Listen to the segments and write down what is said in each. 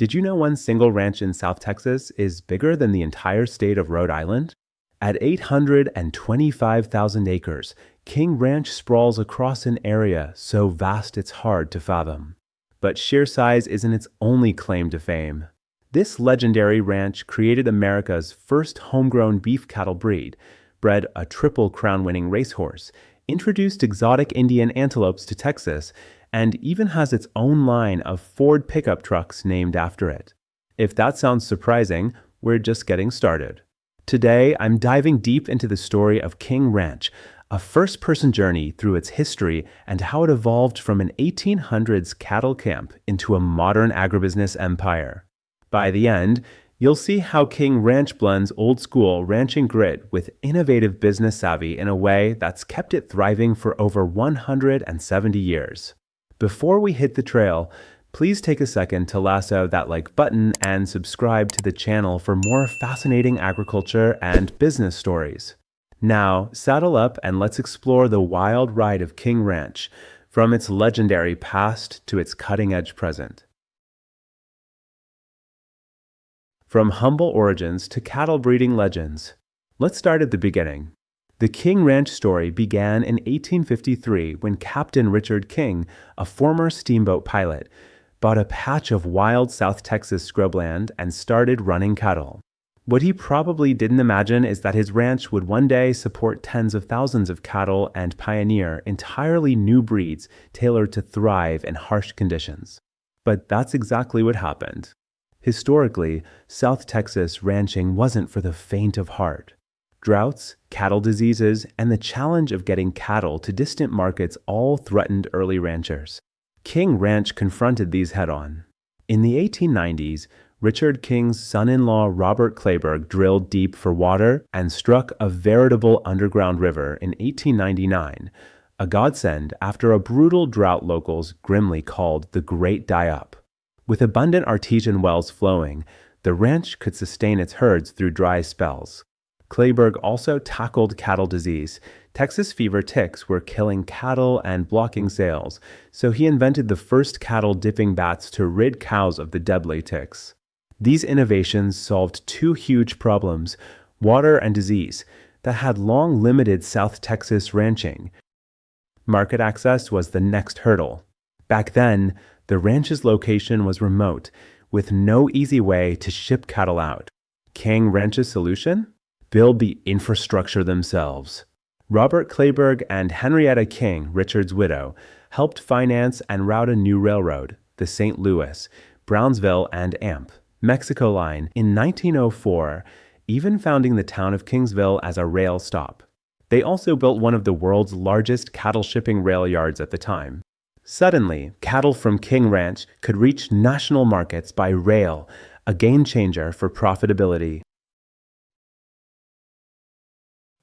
Did you know one single ranch in South Texas is bigger than the entire state of Rhode Island? At 825,000 acres, King Ranch sprawls across an area so vast it's hard to fathom. But sheer size isn't its only claim to fame. This legendary ranch created America's first homegrown beef cattle breed, bred a Triple Crown-winning racehorse, introduced exotic Indian antelopes to Texas, and even has its own line of Ford pickup trucks named after it. If that sounds surprising, we're just getting started. Today, I'm diving deep into the story of King Ranch, a first-person journey through its history and how it evolved from an 1800s cattle camp into a modern agribusiness empire. By the end, you'll see how King Ranch blends old-school ranching grit with innovative business savvy in a way that's kept it thriving for over 170 years. Before we hit the trail, please take a second to lasso that like button and subscribe to the channel for more fascinating agriculture and business stories. Now, saddle up and let's explore the wild ride of King Ranch, from its legendary past to its cutting-edge present. From humble origins to cattle breeding legends. Let's start at the beginning. The King Ranch story began in 1853 when Captain Richard King, a former steamboat pilot, bought a patch of wild South Texas scrubland and started running cattle. What he probably didn't imagine is that his ranch would one day support tens of thousands of cattle and pioneer entirely new breeds tailored to thrive in harsh conditions. But that's exactly what happened. Historically, South Texas ranching wasn't for the faint of heart. Droughts, cattle diseases, and the challenge of getting cattle to distant markets all threatened early ranchers. King Ranch confronted these head-on. In the 1890s, Richard King's son-in-law Robert Kleberg drilled deep for water and struck a veritable underground river in 1899, a godsend after a brutal drought locals grimly called the Great Die-Up. With abundant artesian wells flowing, the ranch could sustain its herds through dry spells. Kleberg also tackled cattle disease. Texas fever ticks were killing cattle and blocking sales, so he invented the first cattle dipping bats to rid cows of the deadly ticks. These innovations solved two huge problems, water and disease, that had long limited South Texas ranching. Market access was the next hurdle. Back then, the ranch's location was remote, with no easy way to ship cattle out. King Ranch's solution? Build the infrastructure themselves. Robert Kleberg and Henrietta King, Richard's widow, helped finance and route a new railroad, the St. Louis, Brownsville, and Amp, Mexico line, in 1904, even founding the town of Kingsville as a rail stop. They also built one of the world's largest cattle shipping rail yards at the time. Suddenly, cattle from King Ranch could reach national markets by rail, a game changer for profitability.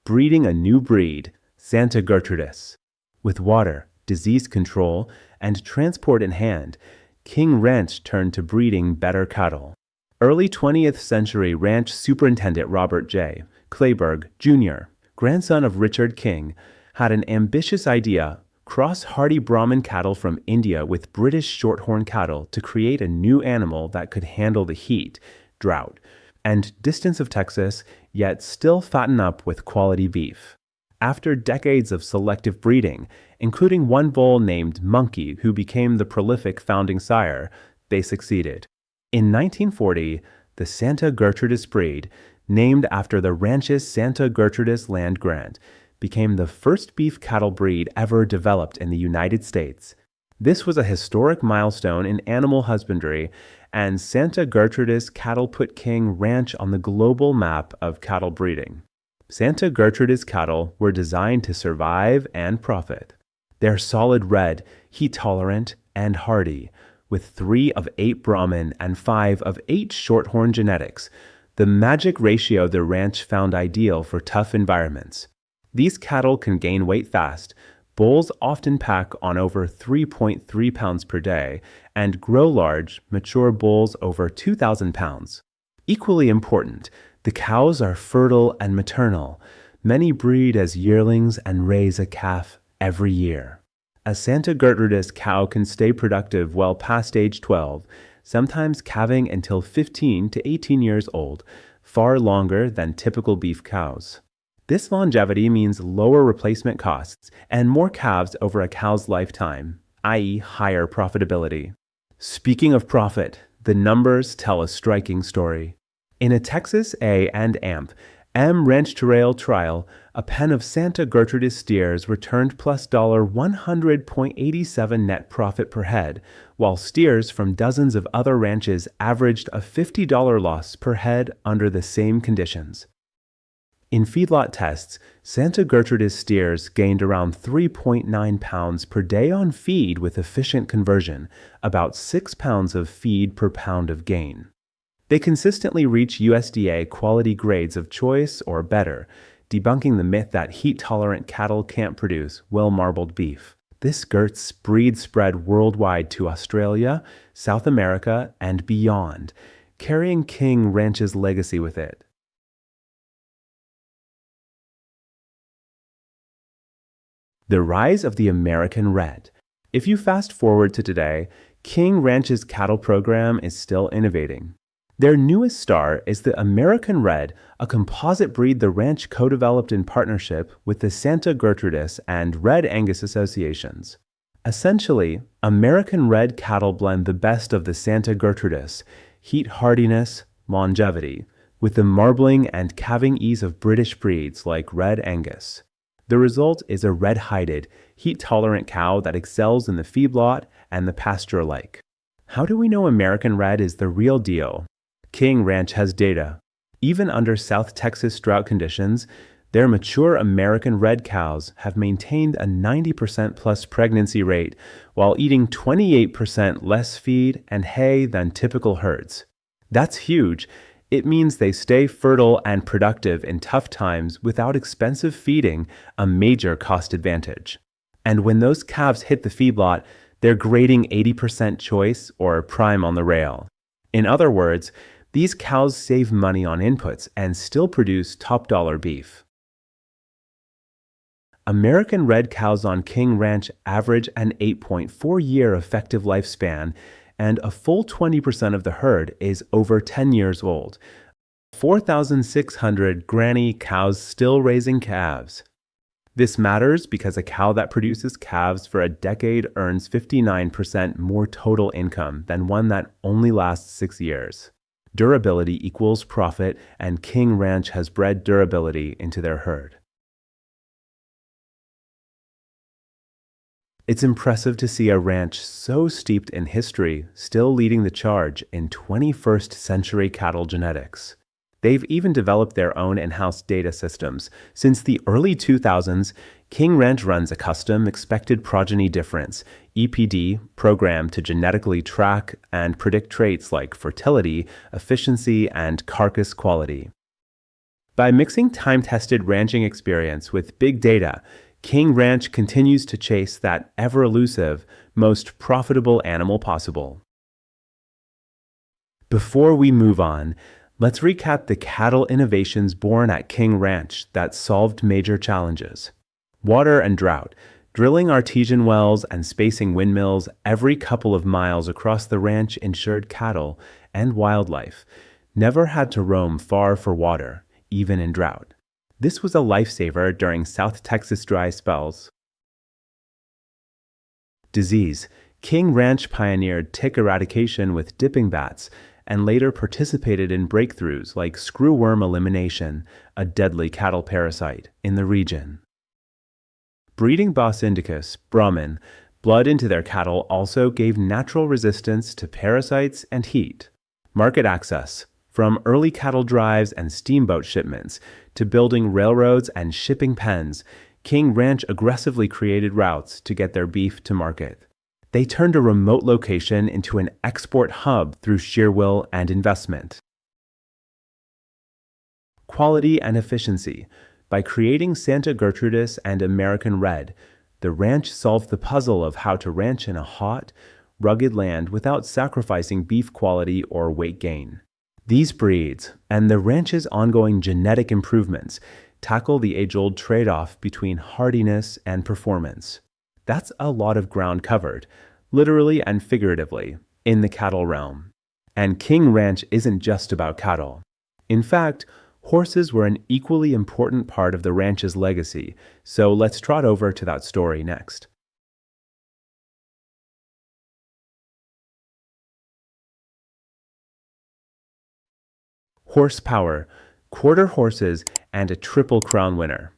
Breeding a new breed, Santa Gertrudis. With water, disease control, and transport in hand, King Ranch turned to breeding better cattle. Early 20th century ranch superintendent Robert J. Kleberg, Jr., grandson of Richard King, had an ambitious idea: cross hardy Brahman cattle from India with British shorthorn cattle to create a new animal that could handle the heat, drought, and distance of Texas, yet still fatten up with quality beef. After decades of selective breeding, including one bull named Monkey who became the prolific founding sire, they succeeded. In 1940, the Santa Gertrudis breed, named after the ranch's Santa Gertrudis land grant, became the first beef cattle breed ever developed in the United States. This was a historic milestone in animal husbandry, and Santa Gertrudis cattle put King Ranch on the global map of cattle breeding. Santa Gertrudis cattle were designed to survive and profit. They're solid red, heat-tolerant, and hardy, with 3 of 8 Brahman and 5 of 8 shorthorn genetics, the magic ratio the ranch found ideal for tough environments. These cattle can gain weight fast. Bulls often pack on over 3.3 pounds per day and grow large, mature bulls over 2,000 pounds. Equally important, the cows are fertile and maternal. Many breed as yearlings and raise a calf every year. A Santa Gertrudis cow can stay productive well past age 12, sometimes calving until 15 to 18 years old, far longer than typical beef cows. This longevity means lower replacement costs and more calves over a cow's lifetime, i.e., higher profitability. Speaking of profit, the numbers tell a striking story. In a Texas A and M Ranch to Rail trial, a pen of Santa Gertrudis steers returned plus $100.87 net profit per head, while steers from dozens of other ranches averaged a $50 loss per head under the same conditions. In feedlot tests, Santa Gertrudis steers gained around 3.9 pounds per day on feed with efficient conversion, about 6 pounds of feed per pound of gain. They consistently reach USDA quality grades of choice or better, debunking the myth that heat-tolerant cattle can't produce well-marbled beef. This Gert's breed spread worldwide to Australia, South America, and beyond, carrying King Ranch's legacy with it. The rise of the American Red. If you fast forward to today, King Ranch's cattle program is still innovating. Their newest star is the American Red, a composite breed the ranch co-developed in partnership with the Santa Gertrudis and Red Angus associations. Essentially, American Red cattle blend the best of the Santa Gertrudis, heat hardiness, longevity, with the marbling and calving ease of British breeds like Red Angus. The result is a red-hided, heat-tolerant cow that excels in the feedlot and the pasture alike. How do we know American Red is the real deal? King Ranch has data. Even under South Texas drought conditions, their mature American Red cows have maintained a 90% plus pregnancy rate while eating 28% less feed and hay than typical herds. That's huge. It means they stay fertile and productive in tough times without expensive feeding, a major cost advantage. And when those calves hit the feedlot, they're grading 80% choice or prime on the rail. In other words, these cows save money on inputs and still produce top-dollar beef. American Red cows on King Ranch average an 8.4-year effective lifespan, and a full 20% of the herd is over 10 years old. 4,600 granny cows still raising calves. This matters because a cow that produces calves for a decade earns 59% more total income than one that only lasts 6 years. Durability equals profit, and King Ranch has bred durability into their herd. It's impressive to see a ranch so steeped in history still leading the charge in 21st century cattle genetics. They've even developed their own in-house data systems. Since the early 2000s, King Ranch runs a custom expected progeny difference, EPD, program to genetically track and predict traits like fertility, efficiency, and carcass quality. By mixing time-tested ranching experience with big data, King Ranch continues to chase that ever-elusive, most profitable animal possible. Before we move on, let's recap the cattle innovations born at King Ranch that solved major challenges. Water and drought. Drilling artesian wells and spacing windmills every couple of miles across the ranch ensured cattle and wildlife never had to roam far for water, even in drought. This was a lifesaver during South Texas dry spells. Disease. King Ranch pioneered tick eradication with dipping bats and later participated in breakthroughs like screwworm elimination, a deadly cattle parasite, in the region. Breeding Bos indicus, Brahmin, blood into their cattle also gave natural resistance to parasites and heat. Market access. From early cattle drives and steamboat shipments to building railroads and shipping pens, King Ranch aggressively created routes to get their beef to market. They turned a remote location into an export hub through sheer will and investment. Quality and efficiency. By creating Santa Gertrudis and American Red, the ranch solved the puzzle of how to ranch in a hot, rugged land without sacrificing beef quality or weight gain. These breeds, and the ranch's ongoing genetic improvements, tackle the age-old trade-off between hardiness and performance. That's a lot of ground covered, literally and figuratively, in the cattle realm. And King Ranch isn't just about cattle. In fact, horses were an equally important part of the ranch's legacy, so let's trot over to that story next. Horsepower, quarter horses, and a Triple Crown winner.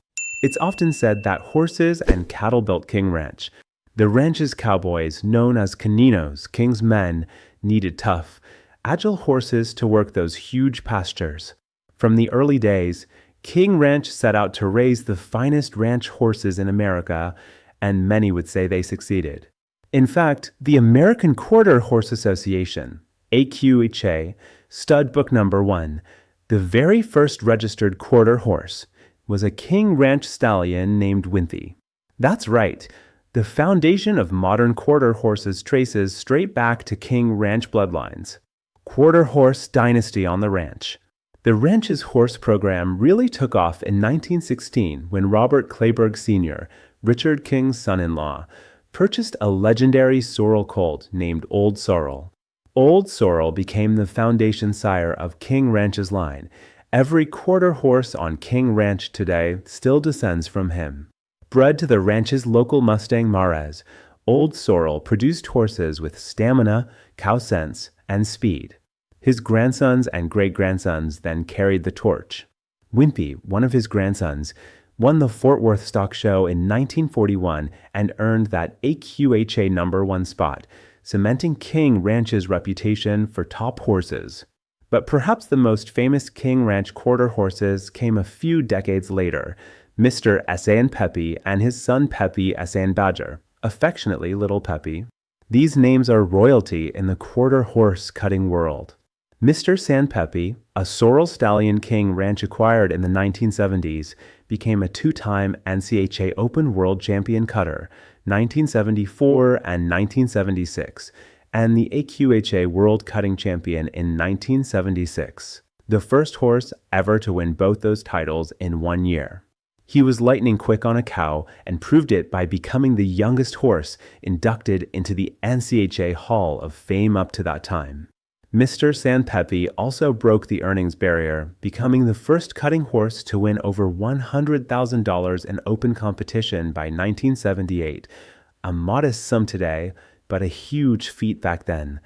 It's often said that horses and cattle built King Ranch. The ranch's cowboys, known as caninos, King's men, needed tough, agile horses to work those huge pastures. From the early days, King Ranch set out to raise the finest ranch horses in America, and many would say they succeeded. In fact, the American Quarter Horse Association, AQHA, Stud Book Number 1, the very first registered quarter horse, was a King Ranch stallion named Winthy. That's right, the foundation of modern quarter horses traces straight back to King Ranch bloodlines. Quarter Horse Dynasty on the ranch. The ranch's horse program really took off in 1916 when Robert Kleberg Sr., Richard King's son-in-law, purchased a legendary sorrel colt named Old Sorrel. Old Sorrel became the foundation sire of King Ranch's line. Every quarter horse on King Ranch today still descends from him. Bred to the ranch's local Mustang Mares, Old Sorrel produced horses with stamina, cow sense, and speed. His grandsons and great-grandsons then carried the torch. Wimpy, one of his grandsons, won the Fort Worth Stock Show in 1941 and earned that AQHA number 1 spot, cementing King Ranch's reputation for top horses. But perhaps the most famous King Ranch quarter horses came a few decades later, Mr. Essayan Pepe and his son Pepe Essayan Badger, affectionately Little Pepe. These names are royalty in the quarter horse cutting world. Mr. San Pepe, a sorrel stallion King Ranch acquired in the 1970s, became a two-time NCHA Open World Champion cutter, 1974 and 1976, and the AQHA World Cutting Champion in 1976, the first horse ever to win both those titles in 1 year. He was lightning quick on a cow and proved it by becoming the youngest horse inducted into the NCHA Hall of Fame up to that time. Mr. San Pepe also broke the earnings barrier, becoming the first cutting horse to win over $100,000 in open competition by 1978, a modest sum today, but a huge feat back then.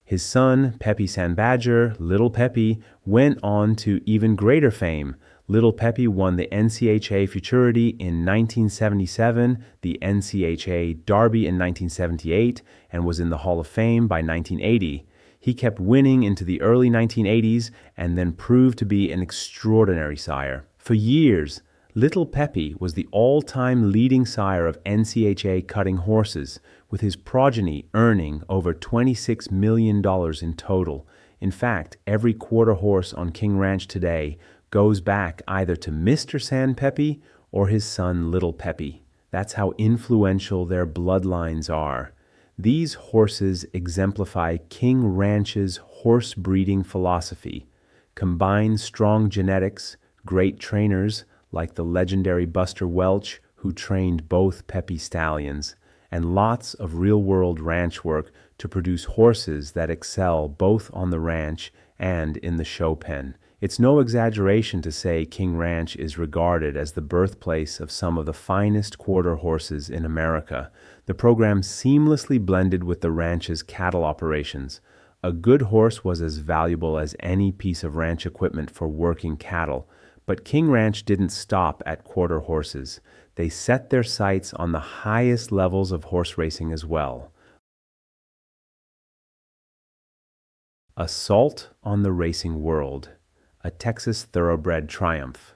His son, Pepe San Badger, Little Pepe, went on to even greater fame. Little Pepe won the NCHA Futurity in 1977, the NCHA Derby in 1978, and was in the Hall of Fame by 1980. He kept winning into the early 1980s and then proved to be an extraordinary sire. For years, Little Pepe was the all-time leading sire of NCHA cutting horses, with his progeny earning over $26 million in total. In fact, every quarter horse on King Ranch today goes back either to Mr. San Pepe or his son Little Pepe. That's how influential their bloodlines are. These horses exemplify King Ranch's horse breeding philosophy. Combine strong genetics, great trainers like the legendary Buster Welch, who trained both Pepe stallions, and lots of real-world ranch work to produce horses that excel both on the ranch and in the show pen. It's no exaggeration to say King Ranch is regarded as the birthplace of some of the finest quarter horses in America. The program seamlessly blended with the ranch's cattle operations. A good horse was as valuable as any piece of ranch equipment for working cattle. But King Ranch didn't stop at quarter horses. They set their sights on the highest levels of horse racing as well. Assault on the Racing World, a Texas thoroughbred triumph.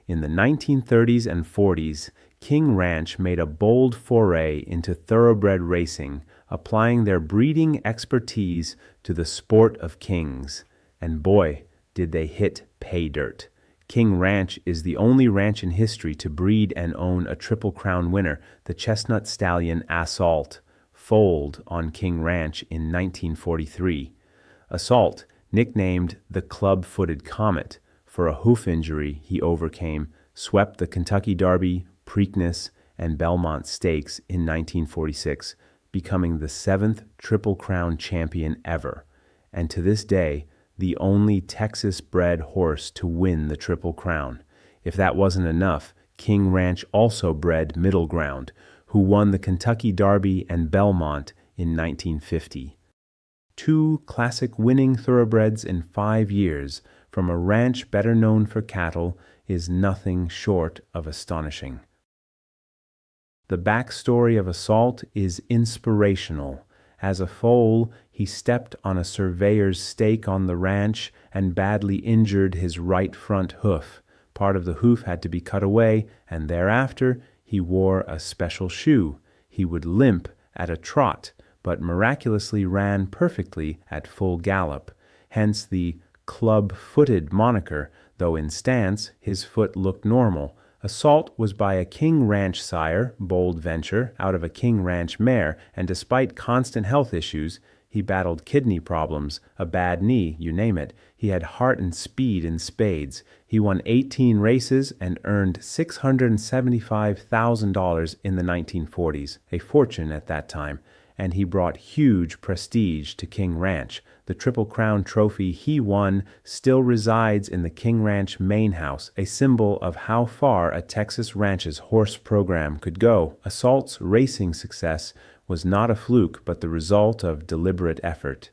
In the 1930s and 40s, King Ranch made a bold foray into thoroughbred racing, applying their breeding expertise to the sport of kings. And boy, did they hit pay dirt. King Ranch is the only ranch in history to breed and own a Triple Crown winner, the chestnut stallion Assault, foaled on King Ranch in 1943. Assault, nicknamed the Club-Footed Comet for a hoof injury he overcame, swept the Kentucky Derby, Preakness, and Belmont Stakes in 1946, becoming the 7th Triple Crown champion ever. and to this day, the only Texas-bred horse to win the Triple Crown. If that wasn't enough, King Ranch also bred Middle Ground, who won the Kentucky Derby and Belmont in 1950. 2 classic winning thoroughbreds in 5 years from a ranch better known for cattle is nothing short of astonishing. The backstory of Assault is inspirational. As a foal, he stepped on a surveyor's stake on the ranch and badly injured his right front hoof. Part of the hoof had to be cut away, and thereafter he wore a special shoe. He would limp at a trot, but miraculously ran perfectly at full gallop, hence the club-footed moniker, though in stance his foot looked normal. Assault was by a King Ranch sire, Bold Venture, out of a King Ranch mare, and despite constant health issues, he battled kidney problems, a bad knee, you name it. He had heart and speed in spades. He won 18 races and earned $675,000 in the 1940s, a fortune at that time, and he brought huge prestige to King Ranch. The Triple Crown trophy he won still resides in the King Ranch main house, a symbol of how far a Texas ranch's horse program could go. Assault's racing success was not a fluke, but the result of deliberate effort.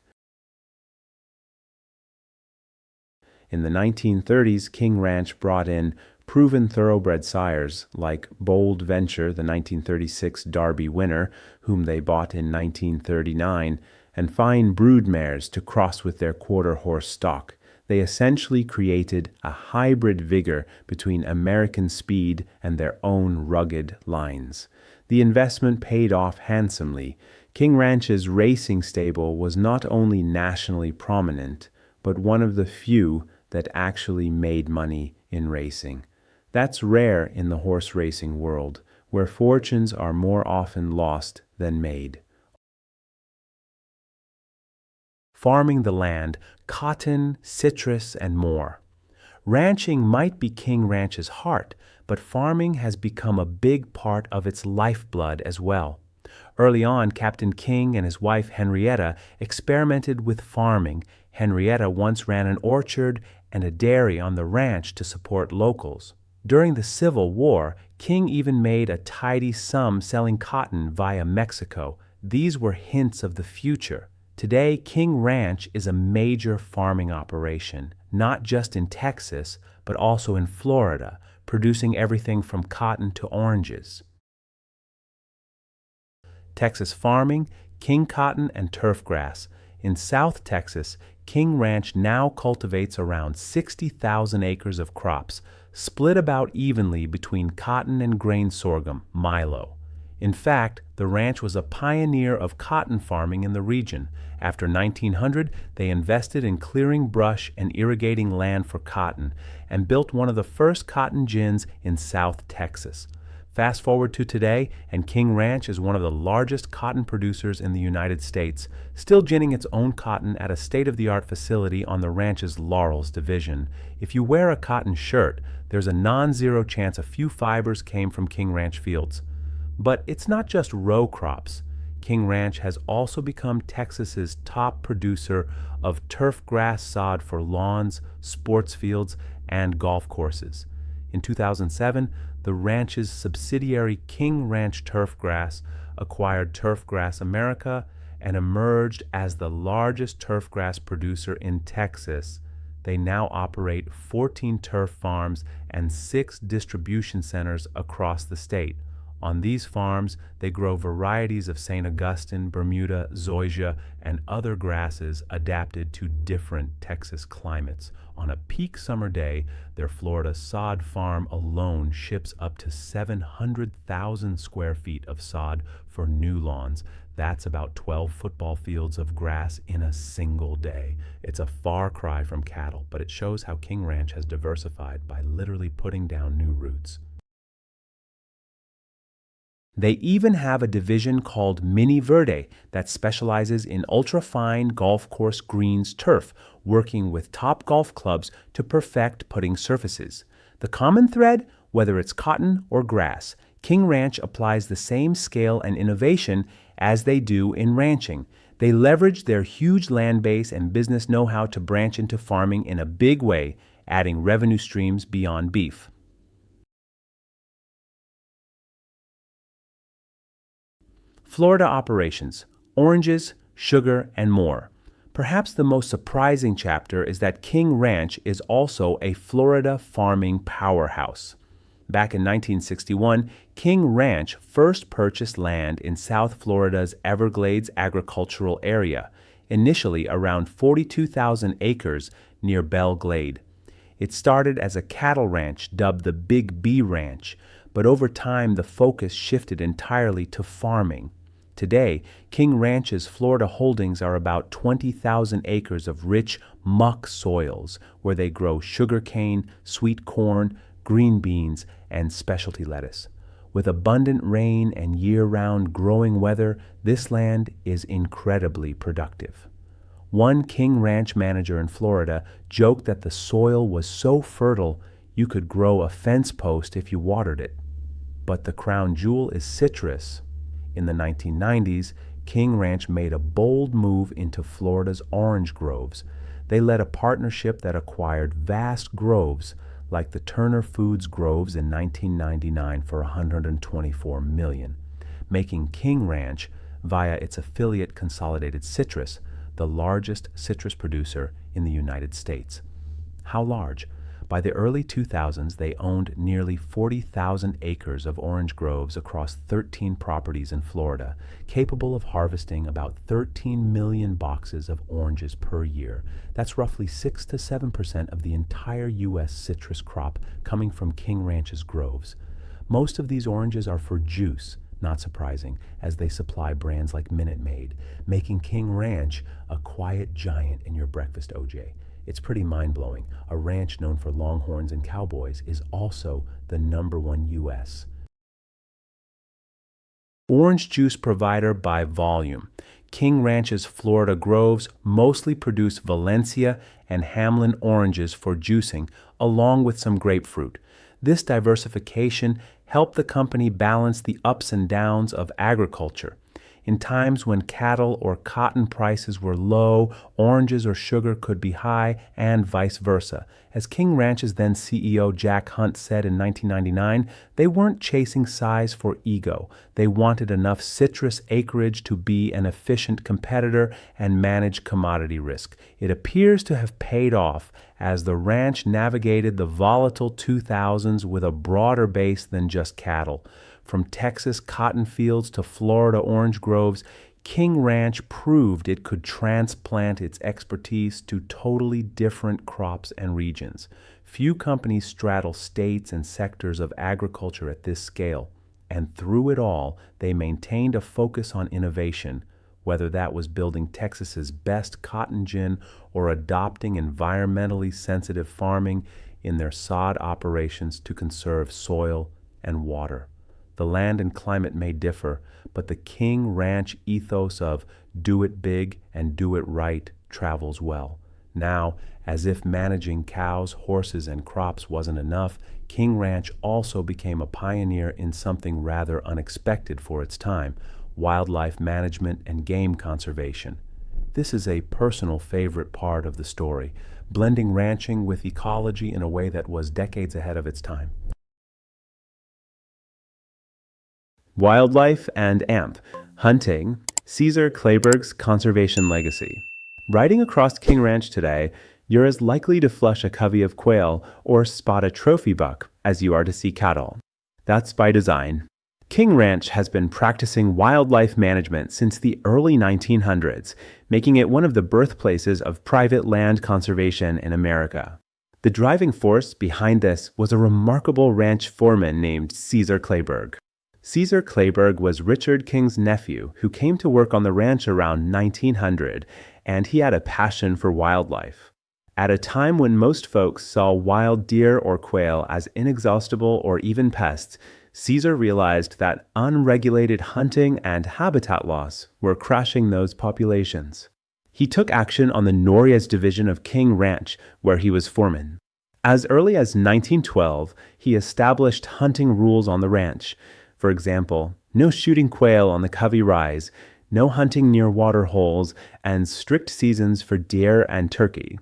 In the 1930s, King Ranch brought in proven thoroughbred sires like Bold Venture, the 1936 Derby winner, whom they bought in 1939, and fine brood mares to cross with their quarter horse stock. They essentially created a hybrid vigor between American speed and their own rugged lines. The investment paid off handsomely. King Ranch's racing stable was not only nationally prominent, but one of the few that actually made money in racing. That's rare in the horse racing world, where fortunes are more often lost than made. Farming the land, cotton, citrus, and more. Ranching might be King Ranch's heart, but farming has become a big part of its lifeblood as well. Early on, Captain King and his wife Henrietta experimented with farming. Henrietta once ran an orchard and a dairy on the ranch to support locals. During the Civil War, King even made a tidy sum selling cotton via Mexico. These were hints of the future. Today, King Ranch is a major farming operation, not just in Texas, but also in Florida, producing everything from cotton to oranges. Texas farming, King cotton, and turf grass. In South Texas, King Ranch now cultivates around 60,000 acres of crops, split about evenly between cotton and grain sorghum, milo. In fact, the ranch was a pioneer of cotton farming in the region. After 1900, they invested in clearing brush and irrigating land for cotton, and built one of the first cotton gins in South Texas. Fast forward to today, and King Ranch is one of the largest cotton producers in the United States, still ginning its own cotton at a state-of-the-art facility on the ranch's Laurels division. If you wear a cotton shirt, there's a non-zero chance a few fibers came from King Ranch fields. But it's not just row crops. King Ranch has also become Texas's top producer of turf grass sod for lawns, sports fields, and golf courses. In 2007, the ranch's subsidiary King Ranch Turfgrass acquired Turfgrass America and emerged as the largest turfgrass producer in Texas. They now operate 14 turf farms and 6 distribution centers across the state. On these farms, they grow varieties of St. Augustine, Bermuda, zoysia, and other grasses adapted to different Texas climates. On a peak summer day, their Florida sod farm alone ships up to 700,000 square feet of sod for new lawns. That's about 12 football fields of grass in a single day. It's a far cry from cattle, but it shows how King Ranch has diversified by literally putting down new roots. They even have a division called Mini Verde that specializes in ultra-fine golf course greens turf, working with top golf clubs to perfect putting surfaces. The common thread, whether it's cotton or grass, King Ranch applies the same scale and innovation as they do in ranching. They leveraged their huge land base and business know-how to branch into farming in a big way, adding revenue streams beyond beef. Florida operations: oranges, sugar, and more. Perhaps the most surprising chapter is that King Ranch is also a Florida farming powerhouse. Back in 1961, King Ranch first purchased land in South Florida's Everglades agricultural area, initially around 42,000 acres near Belle Glade. It started as a cattle ranch dubbed the Big B Ranch, but over time the focus shifted entirely to farming. Today, King Ranch's Florida holdings are about 20,000 acres of rich muck soils where they grow sugarcane, sweet corn, green beans, and specialty lettuce. With abundant rain and year-round growing weather, this land is incredibly productive. One King Ranch manager in Florida joked that the soil was so fertile you could grow a fence post if you watered it. But the crown jewel is citrus. In the 1990s, King Ranch made a bold move into Florida's orange groves. They led a partnership that acquired vast groves like the Turner Foods groves in 1999 for $124 million, making King Ranch, via its affiliate Consolidated Citrus, the largest citrus producer in the United States. How large? By the early 2000s, they owned nearly 40,000 acres of orange groves across 13 properties in Florida, capable of harvesting about 13 million boxes of oranges per year. That's roughly 6 to 7% of the entire U.S. citrus crop coming from King Ranch's groves. Most of these oranges are for juice, not surprising, as they supply brands like Minute Maid, making King Ranch a quiet giant in your breakfast OJ. It's pretty mind-blowing. A ranch known for longhorns and cowboys is also the #1 U.S. Orange juice provider by volume. King Ranch's Florida groves mostly produce Valencia and Hamlin oranges for juicing, along with some grapefruit. This diversification helped the company balance the ups and downs of agriculture. In times when cattle or cotton prices were low, oranges or sugar could be high, and vice versa. As King Ranch's then CEO Jack Hunt said in 1999, they weren't chasing size for ego. They wanted enough citrus acreage to be an efficient competitor and manage commodity risk. It appears to have paid off as the ranch navigated the volatile 2000s with a broader base than just cattle. From Texas cotton fields to Florida orange groves, King Ranch proved it could transplant its expertise to totally different crops and regions. Few companies straddle states and sectors of agriculture at this scale, and through it all, they maintained a focus on innovation, whether that was building Texas's best cotton gin or adopting environmentally sensitive farming in their sod operations to conserve soil and water. The land and climate may differ, but the King Ranch ethos of do it big and do it right travels well. Now, as if managing cows, horses, and crops wasn't enough, King Ranch also became a pioneer in something rather unexpected for its time: wildlife management and game conservation. This is a personal favorite part of the story, blending ranching with ecology in a way that was decades ahead of its time. Wildlife and AMP. Hunting. Caesar Kleberg's conservation legacy. Riding across King Ranch today, you're as likely to flush a covey of quail or spot a trophy buck as you are to see cattle. That's by design. King Ranch has been practicing wildlife management since the early 1900s, making it one of the birthplaces of private land conservation in America. The driving force behind this was a remarkable ranch foreman named Caesar Kleberg. Caesar Kleberg was Richard King's nephew who came to work on the ranch around 1900, and he had a passion for wildlife. At a time when most folks saw wild deer or quail as inexhaustible or even pests, Caesar realized that unregulated hunting and habitat loss were crashing those populations. He took action on the Norias division of King Ranch, where he was foreman. As early as 1912, he established hunting rules on the ranch. For example, no shooting quail on the Covey Rise, no hunting near water holes, and strict seasons for deer and turkey.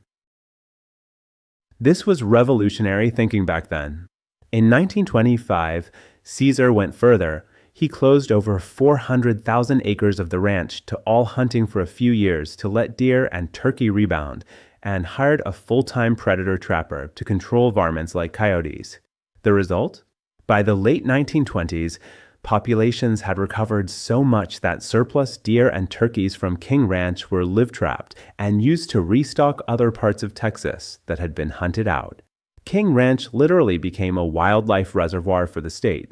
This was revolutionary thinking back then. In 1925, Caesar went further. He closed over 400,000 acres of the ranch to all hunting for a few years to let deer and turkey rebound, and hired a full-time predator trapper to control varmints like coyotes. The result? By the late 1920s, populations had recovered so much that surplus deer and turkeys from King Ranch were live-trapped and used to restock other parts of Texas that had been hunted out. King Ranch literally became a wildlife reservoir for the state.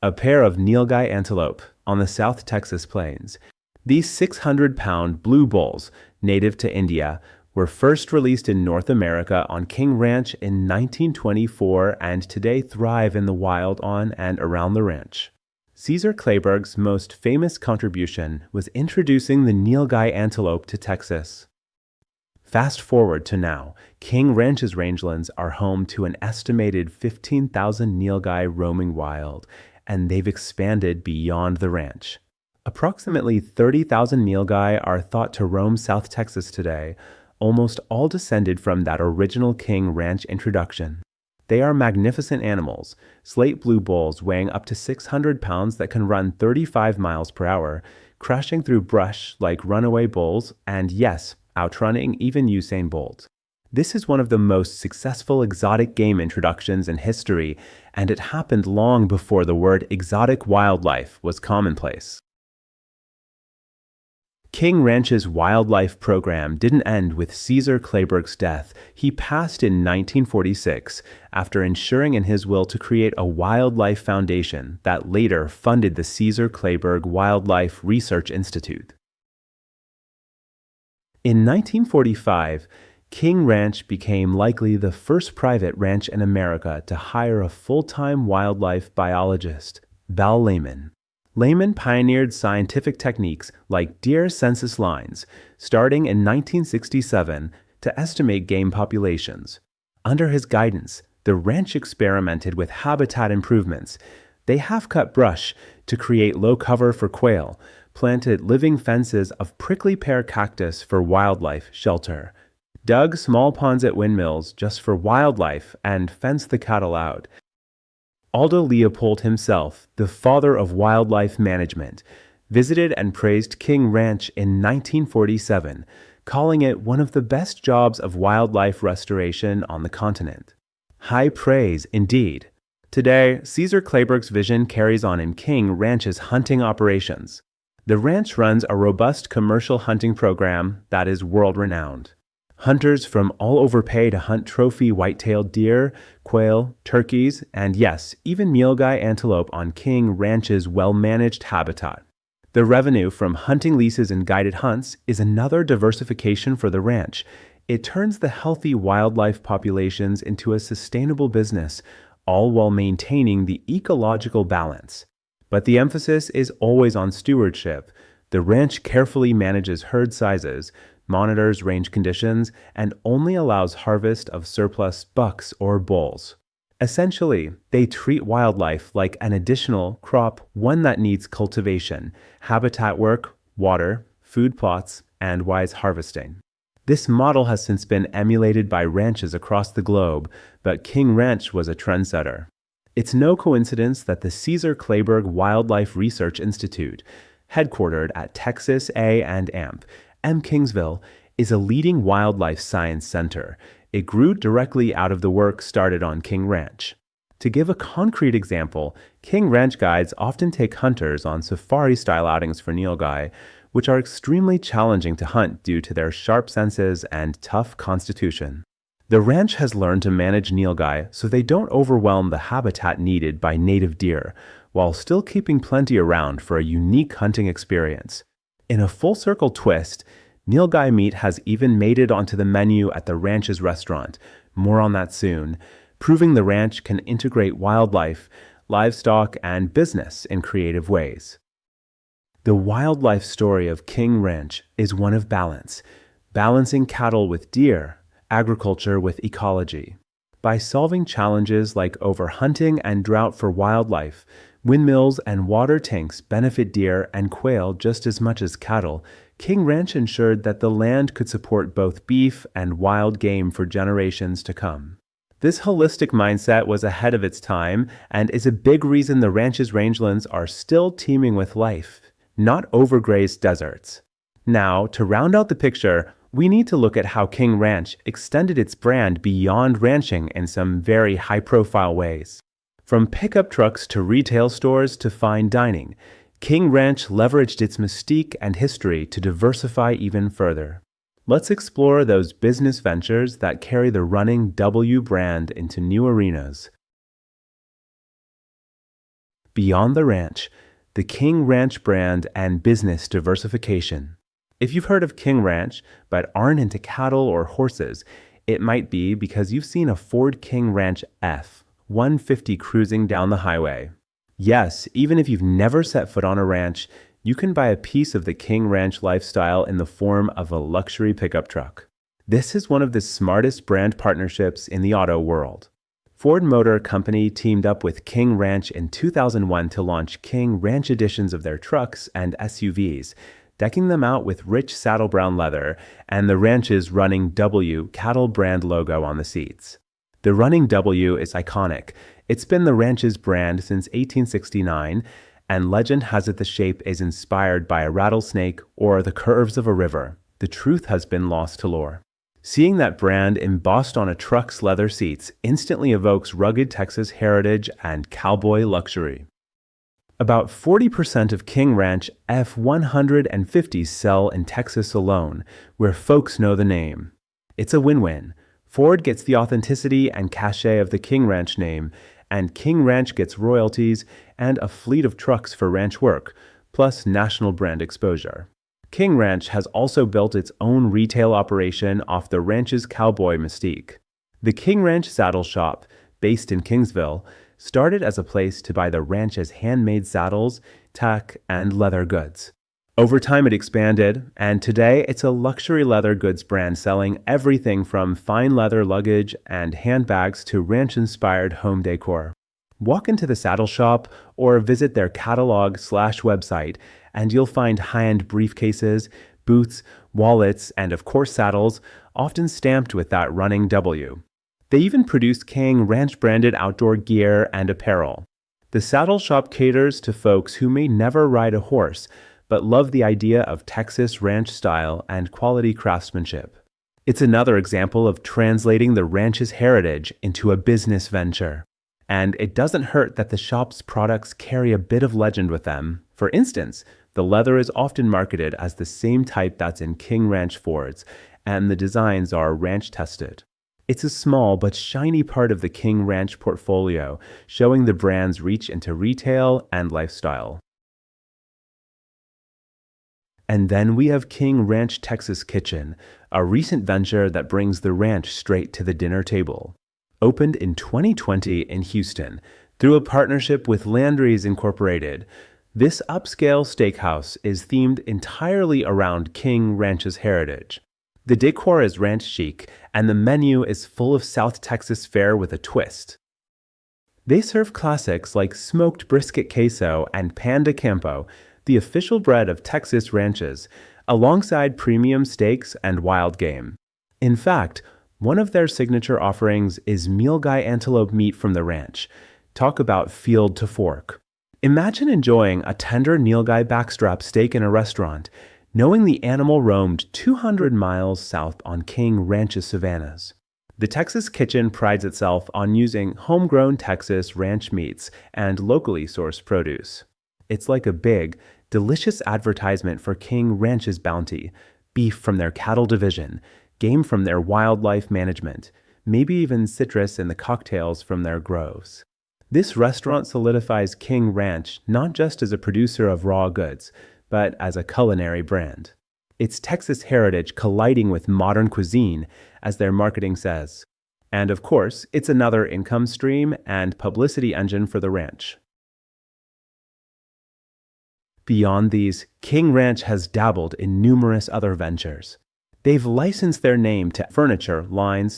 A pair of nilgai antelope on the South Texas plains. These 600-pound blue bulls, native to India, were first released in North America on King Ranch in 1924 and today thrive in the wild on and around the ranch. Caesar Kleberg's most famous contribution was introducing the nilgai antelope to Texas. Fast forward to now, King Ranch's rangelands are home to an estimated 15,000 nilgai roaming wild, and they've expanded beyond the ranch. Approximately 30,000 nilgai are thought to roam South Texas today, almost all descended from that original King Ranch introduction. They are magnificent animals, slate blue bulls weighing up to 600 pounds that can run 35 miles per hour, crashing through brush like runaway bulls, and yes, outrunning even Usain Bolt. This is one of the most successful exotic game introductions in history, and it happened long before the word exotic wildlife was commonplace. King Ranch's wildlife program didn't end with Caesar Kleberg's death. He passed in 1946 after ensuring in his will to create a wildlife foundation that later funded the Caesar Kleberg Wildlife Research Institute. In 1945, King Ranch became likely the first private ranch in America to hire a full-time wildlife biologist, Val Lehman. Lehman pioneered scientific techniques like deer census lines, starting in 1967 to estimate game populations. Under his guidance, the ranch experimented with habitat improvements. They half-cut brush to create low cover for quail, planted living fences of prickly pear cactus for wildlife shelter, dug small ponds at windmills just for wildlife, and fenced the cattle out. Aldo Leopold himself, the father of wildlife management, visited and praised King Ranch in 1947, calling it one of the best jobs of wildlife restoration on the continent. High praise indeed. Today, Caesar Kleberg's vision carries on in King Ranch's hunting operations. The ranch runs a robust commercial hunting program that is world-renowned. Hunters from all over pay to hunt trophy white-tailed deer, quail, turkeys, and yes, even nilgai antelope on King Ranch's well-managed habitat. The revenue from hunting leases and guided hunts is another diversification for the ranch. It turns the healthy wildlife populations into a sustainable business, all while maintaining the ecological balance. But the emphasis is always on stewardship. The ranch carefully manages herd sizes, monitors range conditions, and only allows harvest of surplus bucks or bulls. Essentially, they treat wildlife like an additional crop, one that needs cultivation, habitat work, water, food plots, and wise harvesting. This model has since been emulated by ranches across the globe, but King Ranch was a trendsetter. It's no coincidence that the Caesar Kleberg Wildlife Research Institute, headquartered at Texas A&M, Kingsville, is a leading wildlife science center. It grew directly out of the work started on King Ranch. To give a concrete example, King Ranch guides often take hunters on safari-style outings for nilgai, which are extremely challenging to hunt due to their sharp senses and tough constitution. The ranch has learned to manage nilgai so they don't overwhelm the habitat needed by native deer, while still keeping plenty around for a unique hunting experience. In a full-circle twist, nilgai meat has even made it onto the menu at the ranch's restaurant. More on that soon, proving the ranch can integrate wildlife, livestock, and business in creative ways. The wildlife story of King Ranch is one of balance, balancing cattle with deer, agriculture with ecology. By solving challenges like overhunting and drought for wildlife, Windmills and water tanks benefit deer and quail just as much as cattle. King Ranch ensured that the land could support both beef and wild game for generations to come. This holistic mindset was ahead of its time and is a big reason the ranch's rangelands are still teeming with life, not overgrazed deserts. Now, to round out the picture, we need to look at how King Ranch extended its brand beyond ranching in some very high-profile ways. From pickup trucks to retail stores to fine dining, King Ranch leveraged its mystique and history to diversify even further. Let's explore those business ventures that carry the running W brand into new arenas. Beyond the ranch, the King Ranch brand and business diversification. If you've heard of King Ranch but aren't into cattle or horses, it might be because you've seen a Ford King Ranch F-150 cruising down the highway. Yes, even if you've never set foot on a ranch, you can buy a piece of the King Ranch lifestyle in the form of a luxury pickup truck. This is one of the smartest brand partnerships in the auto world. Ford Motor Company teamed up with King Ranch in 2001 to launch King Ranch editions of their trucks and SUVs, decking them out with rich saddle brown leather and the ranch's Running W cattle brand logo on the seats. The Running W is iconic. It's been the ranch's brand since 1869, and legend has it the shape is inspired by a rattlesnake or the curves of a river. The truth has been lost to lore. Seeing that brand embossed on a truck's leather seats instantly evokes rugged Texas heritage and cowboy luxury. About 40% of King Ranch F-150s sell in Texas alone, where folks know the name. It's a win-win. Ford gets the authenticity and cachet of the King Ranch name, and King Ranch gets royalties and a fleet of trucks for ranch work, plus national brand exposure. King Ranch has also built its own retail operation off the ranch's cowboy mystique. The King Ranch Saddle Shop, based in Kingsville, started as a place to buy the ranch's handmade saddles, tack, and leather goods. Over time it expanded, and today it's a luxury leather goods brand selling everything from fine leather luggage and handbags to ranch-inspired home decor. Walk into the saddle shop or visit their catalog/website, and you'll find high-end briefcases, boots, wallets, and of course saddles, often stamped with that Running W. They even produce King Ranch-branded outdoor gear and apparel. The saddle shop caters to folks who may never ride a horse, but love the idea of Texas ranch style and quality craftsmanship. It's another example of translating the ranch's heritage into a business venture. And it doesn't hurt that the shop's products carry a bit of legend with them. For instance, the leather is often marketed as the same type that's in King Ranch Fords, and the designs are ranch tested. It's a small but shiny part of the King Ranch portfolio, showing the brand's reach into retail and lifestyle. And then we have King Ranch Texas Kitchen, a recent venture that brings the ranch straight to the dinner table. Opened in 2020 in Houston through a partnership with Landry's Incorporated, this upscale steakhouse is themed entirely around King Ranch's heritage. The decor is ranch chic, and the menu is full of South Texas fare with a twist. They serve classics like smoked brisket queso and pan de campo, the official bread of Texas ranches, alongside premium steaks and wild game. In fact, one of their signature offerings is meal guy antelope meat from the ranch. Talk about field to fork. Imagine enjoying a tender nilgai backstrap steak in a restaurant, knowing the animal roamed 200 miles south on King Ranch's savannas. The Texas Kitchen prides itself on using homegrown Texas ranch meats and locally sourced produce. It's like a big, delicious advertisement for King Ranch's bounty, beef from their cattle division, game from their wildlife management, maybe even citrus in the cocktails from their groves. This restaurant solidifies King Ranch not just as a producer of raw goods, but as a culinary brand. It's Texas heritage colliding with modern cuisine, as their marketing says. And of course, it's another income stream and publicity engine for the ranch. Beyond these, King Ranch has dabbled in numerous other ventures. They've licensed their name to furniture lines.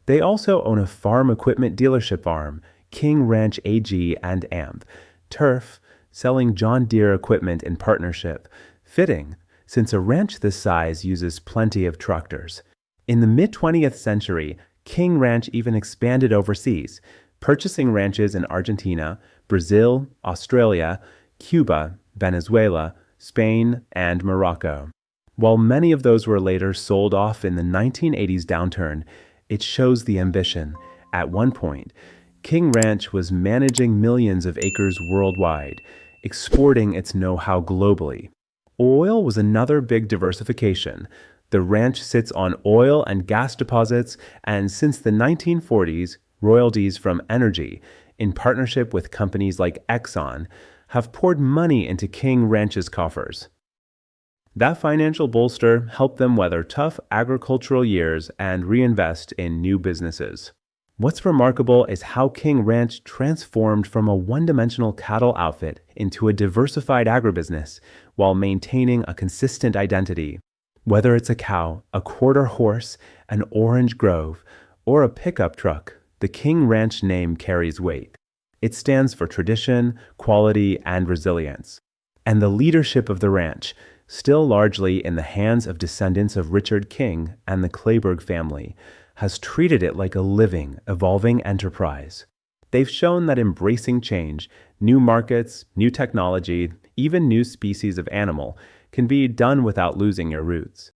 They also own a farm equipment dealership arm, King Ranch AG and AMP, turf, selling John Deere equipment in partnership. Fitting, since a ranch this size uses plenty of tractors. In the mid-20th century, King Ranch even expanded overseas, purchasing ranches in Argentina, Brazil, Australia, Cuba, Venezuela, Spain, and Morocco. While many of those were later sold off in the 1980s downturn, it shows the ambition. At one point, King Ranch was managing millions of acres worldwide, exporting its know-how globally. Oil was another big diversification. The ranch sits on oil and gas deposits, and since the 1940s, royalties from energy, in partnership with companies like Exxon, have poured money into King Ranch's coffers. That financial bolster helped them weather tough agricultural years and reinvest in new businesses. What's remarkable is how King Ranch transformed from a one-dimensional cattle outfit into a diversified agribusiness while maintaining a consistent identity. Whether it's a cow, a quarter horse, an orange grove, or a pickup truck, the King Ranch name carries weight. It stands for tradition, quality, and resilience. And the leadership of the ranch, still largely in the hands of descendants of Richard King and the Kleberg family, has treated it like a living, evolving enterprise. They've shown that embracing change, new markets, new technology, even new species of animal, can be done without losing your roots.